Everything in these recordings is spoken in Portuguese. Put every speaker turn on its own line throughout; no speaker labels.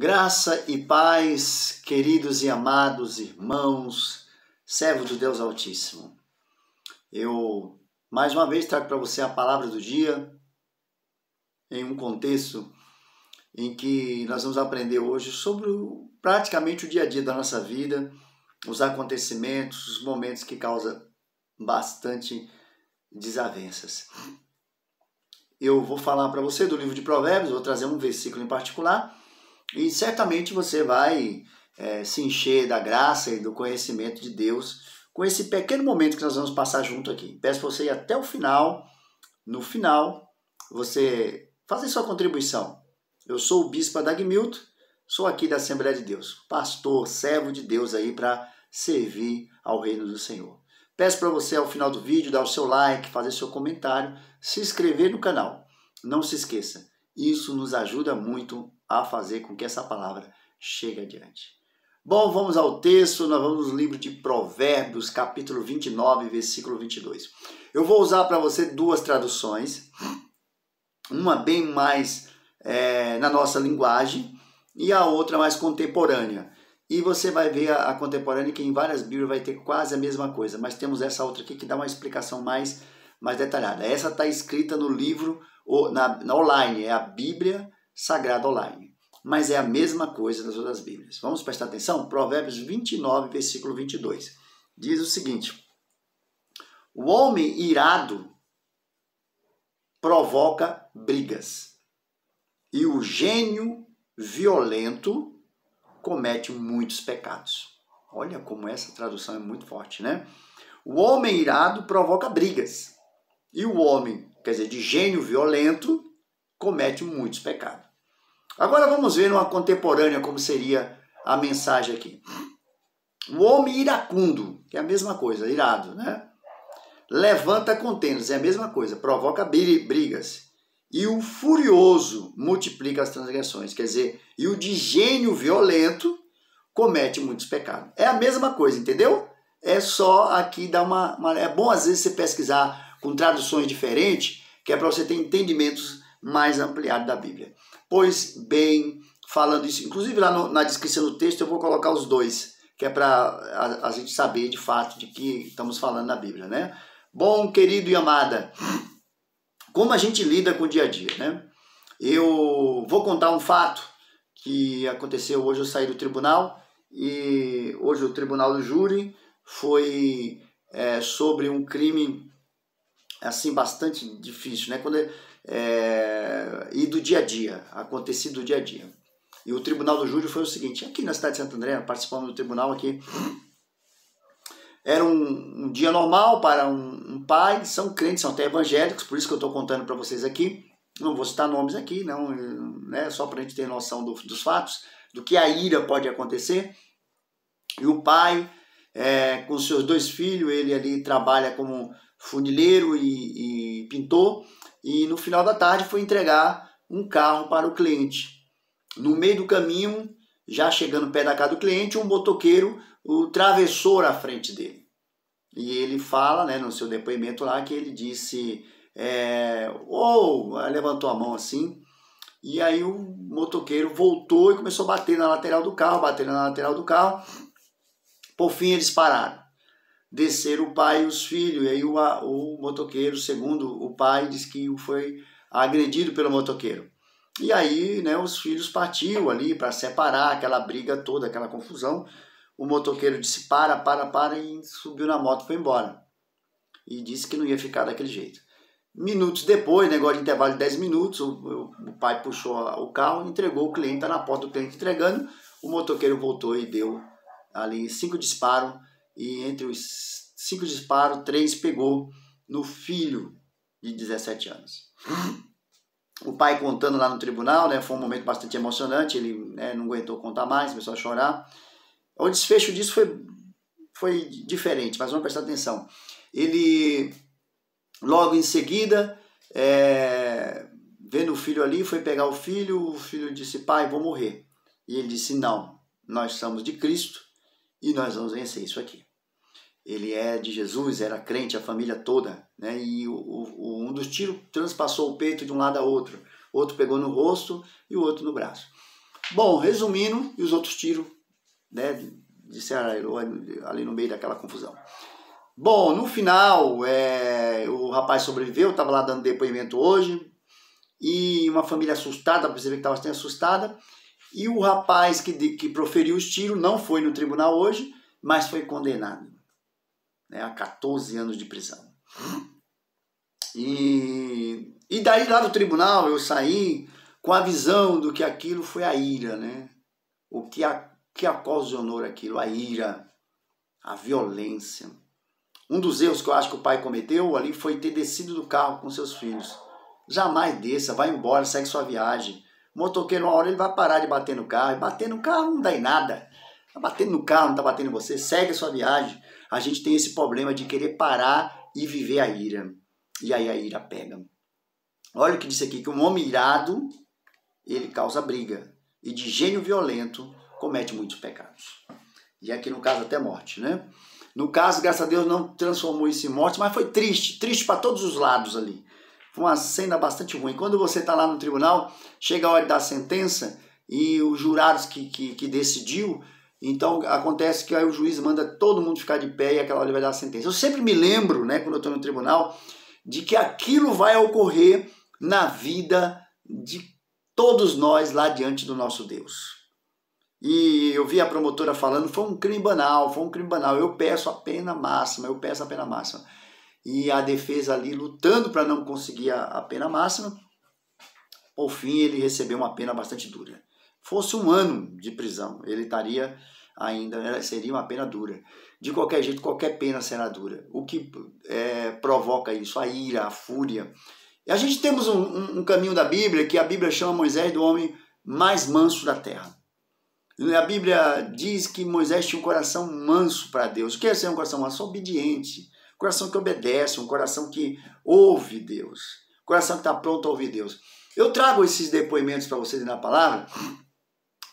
Graça e paz, queridos e amados irmãos, servos do Deus Altíssimo. Eu, mais uma vez, trago para você a palavra do dia em um contexto em que nós vamos aprender hoje sobre praticamente o dia a dia da nossa vida, os acontecimentos, os momentos que causam bastante desavenças. Eu vou falar para você do livro de Provérbios, vou trazer um versículo em particular, e certamente você vai se encher da graça e do conhecimento de Deus com esse pequeno momento que nós vamos passar junto aqui. Peço para você ir até o final. No final, você fazer sua contribuição. Eu sou o Bispo Adagmilton, sou aqui da Assembleia de Deus, pastor, servo de Deus aí para servir ao reino do Senhor. Peço para você ao final do vídeo dar o seu like, fazer seu comentário, se inscrever no canal. Não se esqueça, isso nos ajuda muito a fazer com que essa palavra chegue adiante. Bom, vamos ao texto, nós vamos no livro de Provérbios, capítulo 29, versículo 22. Eu vou usar para você duas traduções, uma bem mais na nossa linguagem e a outra mais contemporânea. E você vai ver a contemporânea que em várias Bíblias vai ter quase a mesma coisa, mas temos essa outra aqui que dá uma explicação mais detalhada. Essa está escrita no livro, na online, é a Bíblia Sagrada Online, mas é a mesma coisa das outras Bíblias. Vamos prestar atenção? Provérbios 29, versículo 22. Diz o seguinte: o homem irado provoca brigas, e o gênio violento comete muitos pecados. Olha como essa tradução é muito forte, né? O homem irado provoca brigas, e o homem, quer dizer, de gênio violento, comete muitos pecados. Agora vamos ver numa contemporânea como seria a mensagem aqui. O homem iracundo, que é a mesma coisa, irado, né? Levanta contendas, é a mesma coisa, provoca brigas. E o furioso multiplica as transgressões, quer dizer, e o de gênio violento comete muitos pecados. É a mesma coisa, entendeu? É só aqui dar é bom às vezes você pesquisar com traduções diferentes, que é para você ter entendimentos mais ampliados da Bíblia. Pois bem, falando isso, inclusive lá na descrição do texto eu vou colocar os dois, que é para a gente saber de fato de que estamos falando na Bíblia, né? Bom, querido e amada, como a gente lida com o dia a dia, né? Eu vou contar um fato que aconteceu hoje. Eu saí do tribunal e hoje o tribunal do júri foi sobre um crime assim bastante difícil, né? E do dia a dia, acontecido do dia a dia. E o tribunal do júri foi o seguinte: aqui na cidade de Santo André, participamos do tribunal aqui. Era um dia normal para um pai, são crentes, são até evangélicos, por isso que eu estou contando para vocês aqui. Não vou citar nomes aqui, não, né, só para a gente ter noção dos fatos, do que a ira pode acontecer. E o pai, com seus dois filhos, ele ali trabalha como funileiro e pintor, e no final da tarde foi entregar um carro para o cliente. No meio do caminho, já chegando perto da casa do cliente, um motoqueiro o atravessou à frente dele. E ele fala, né, no seu depoimento lá, que ele disse, levantou a mão assim, e aí o motoqueiro voltou e começou a bater na lateral do carro, por fim eles pararam. Desceram o pai e os filhos, e aí o motoqueiro, segundo o pai, diz que foi agredido pelo motoqueiro. E aí, né, os filhos partiu ali para separar aquela briga toda, aquela confusão. O motoqueiro disse para, e subiu na moto e foi embora. E disse que não ia ficar daquele jeito. Minutos depois, negócio de intervalo de 10 minutos, o pai puxou o carro, entregou o cliente, está na porta do cliente entregando. O motoqueiro voltou e deu ali 5 disparos. E entre os 5 disparos, 3 pegou no filho de 17 anos. O pai contando lá no tribunal, né, foi um momento bastante emocionante, ele não aguentou contar mais, começou a chorar. O desfecho disso foi diferente, mas vamos prestar atenção. Ele, logo em seguida, vendo o filho ali, foi pegar o filho disse, pai, vou morrer. E ele disse, não, nós somos de Cristo e nós vamos vencer isso aqui. Ele é de Jesus, era crente, a família toda, né? E um dos tiros transpassou o peito de um lado a outro. Outro pegou no rosto e o outro no braço. Bom, resumindo, e os outros tiros, né, disseram ali no meio daquela confusão. Bom, no final, o rapaz sobreviveu, estava lá dando depoimento hoje, e uma família assustada, percebi que estava bastante assustada, e o rapaz que proferiu os tiros não foi no tribunal hoje, mas foi condenado, né, a 14 anos de prisão. E daí lá do tribunal eu saí com a visão do que aquilo foi a ira, né? O que ocasionou aquilo, a ira, a violência. Um dos erros que eu acho que o pai cometeu ali foi ter descido do carro com seus filhos. Jamais desça, vai embora, segue sua viagem. O motoqueiro, uma hora ele vai parar de bater no carro, e bater no carro não dá em nada. Tá batendo no carro, não tá batendo em você, segue a sua viagem. A gente tem esse problema de querer parar e viver a ira. E aí a ira pega. Olha o que disse aqui, que um homem irado, ele causa briga. E de gênio violento, comete muitos pecados. E aqui no caso até morte, né? No caso, graças a Deus, não transformou isso em morte, mas foi triste para todos os lados ali. Foi uma cena bastante ruim. Quando você está lá no tribunal, chega a hora da sentença e os jurados que decidiu, então acontece que aí o juiz manda todo mundo ficar de pé e aquela hora ele vai dar a sentença. Eu sempre me lembro, né, quando eu estou no tribunal, de que aquilo vai ocorrer na vida de todos nós lá diante do nosso Deus. E eu vi a promotora falando, foi um crime banal. Eu peço a pena máxima. E a defesa ali lutando para não conseguir a pena máxima. Por fim, ele recebeu uma pena bastante dura. Fosse 1 ano de prisão, ele estaria ainda, seria uma pena dura. De qualquer jeito, qualquer pena será dura. O que provoca isso? A ira, a fúria. E a gente temos um caminho da Bíblia, que a Bíblia chama Moisés do homem mais manso da terra. A Bíblia diz que Moisés tinha um coração manso para Deus. O que é ser um coração manso? Obediente. Um coração que obedece, um coração que ouve Deus. Um coração que está pronto a ouvir Deus. Eu trago esses depoimentos para vocês na palavra,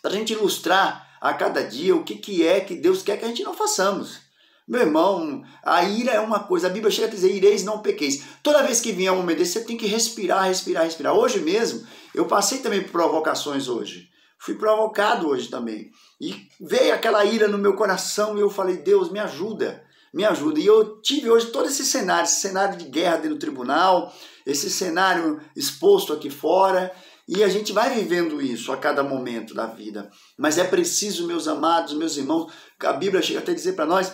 para a gente ilustrar a cada dia o que é que Deus quer que a gente não façamos. Meu irmão, a ira é uma coisa, a Bíblia chega a dizer, ireis não pequeis. Toda vez que vier um momento desse, você tem que respirar. Hoje mesmo, eu passei também por provocações hoje. Fui provocado hoje também. E veio aquela ira no meu coração e eu falei, Deus, me ajuda. E eu tive hoje todo esse cenário de guerra dentro do tribunal, esse cenário exposto aqui fora. E a gente vai vivendo isso a cada momento da vida. Mas é preciso, meus amados, meus irmãos, a Bíblia chega até a dizer para nós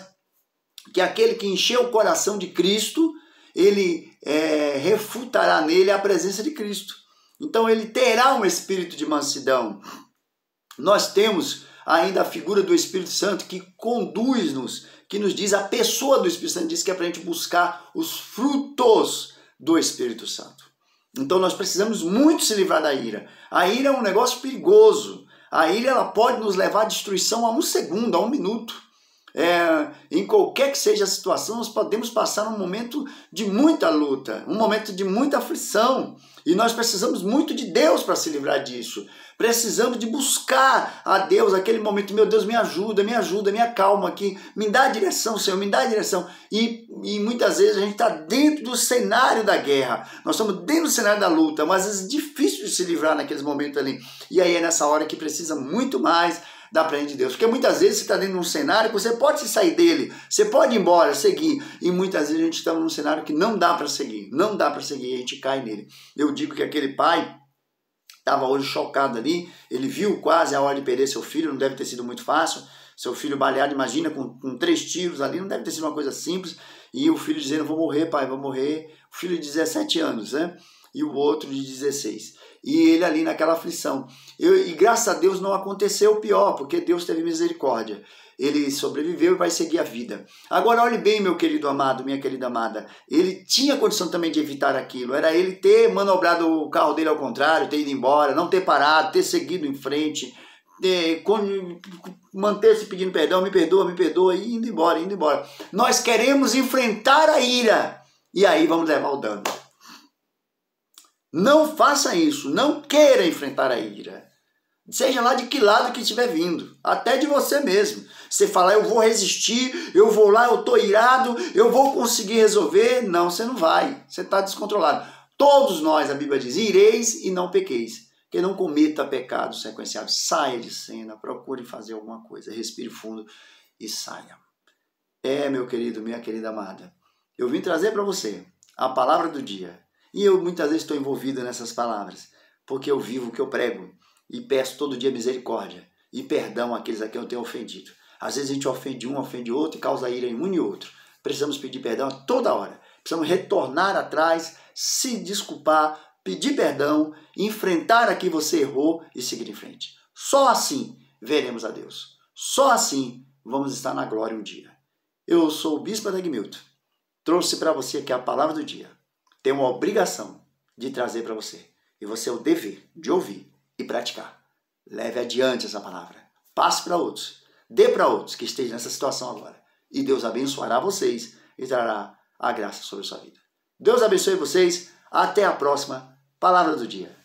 que aquele que encheu o coração de Cristo, ele refutará nele a presença de Cristo. Então ele terá um espírito de mansidão. Nós temos ainda a figura do Espírito Santo que conduz-nos, que nos diz, a pessoa do Espírito Santo diz que é para a gente buscar os frutos do Espírito Santo. Então nós precisamos muito se livrar da ira. A ira é um negócio perigoso. A ira ela pode nos levar à destruição a 1 segundo, a 1 minuto. Em qualquer que seja a situação, nós podemos passar um momento de muita luta, um momento de muita aflição. E nós precisamos muito de Deus para se livrar disso. Precisamos de buscar a Deus aquele momento. Meu Deus, me ajuda, me acalma aqui. Me dá a direção, Senhor, me dá a direção. E muitas vezes a gente está dentro do cenário da guerra. Nós estamos dentro do cenário da luta, mas às vezes é difícil de se livrar naqueles momentos ali. E aí é nessa hora que precisa muito mais da presença de Deus. Porque muitas vezes você está dentro de um cenário que você pode sair dele, você pode ir embora, seguir. E muitas vezes a gente está num cenário que não dá para seguir. Não dá para seguir e a gente cai nele. Eu digo que aquele pai estava hoje chocado ali, ele viu quase a hora de perder seu filho, não deve ter sido muito fácil, seu filho baleado, imagina, com 3 tiros ali, não deve ter sido uma coisa simples, e o filho dizendo, vou morrer, pai, vou morrer, o filho de 17 anos, né, e o outro de 16, e ele ali naquela aflição, e graças a Deus não aconteceu o pior, porque Deus teve misericórdia, ele sobreviveu e vai seguir a vida. Agora olhe bem, meu querido amado, minha querida amada, ele tinha condição também de evitar aquilo, era ele ter manobrado o carro dele ao contrário, ter ido embora, não ter parado, ter seguido em frente, manter-se pedindo perdão, me perdoa, e indo embora. Nós queremos enfrentar a ira, e aí vamos levar o dano. Não faça isso, não queira enfrentar a ira. Seja lá de que lado que estiver vindo, até de você mesmo. Você falar, eu vou resistir, eu vou lá, eu estou irado, eu vou conseguir resolver. Não, você não vai, você está descontrolado. Todos nós, a Bíblia diz, ireis e não pequeis. que não cometa pecados sequenciados. Saia de cena, procure fazer alguma coisa, respire fundo e saia. Meu querido, minha querida amada, eu vim trazer para você a palavra do dia. E eu muitas vezes estou envolvido nessas palavras, porque eu vivo o que eu prego e peço todo dia misericórdia e perdão àqueles a quem eu tenho ofendido. Às vezes a gente ofende um, ofende outro e causa ira em um e outro. Precisamos pedir perdão a toda hora. Precisamos retornar atrás, se desculpar, pedir perdão, enfrentar a quem você errou e seguir em frente. Só assim veremos a Deus. Só assim vamos estar na glória um dia. Eu sou o Bispo Adegmilton. Trouxe para você aqui a palavra do dia. Tenho uma obrigação de trazer para você. E você é o dever de ouvir e praticar. Leve adiante essa palavra. Passe para outros. Dê para outros que estejam nessa situação agora. E Deus abençoará vocês e trará a graça sobre a sua vida. Deus abençoe vocês. Até a próxima palavra do dia.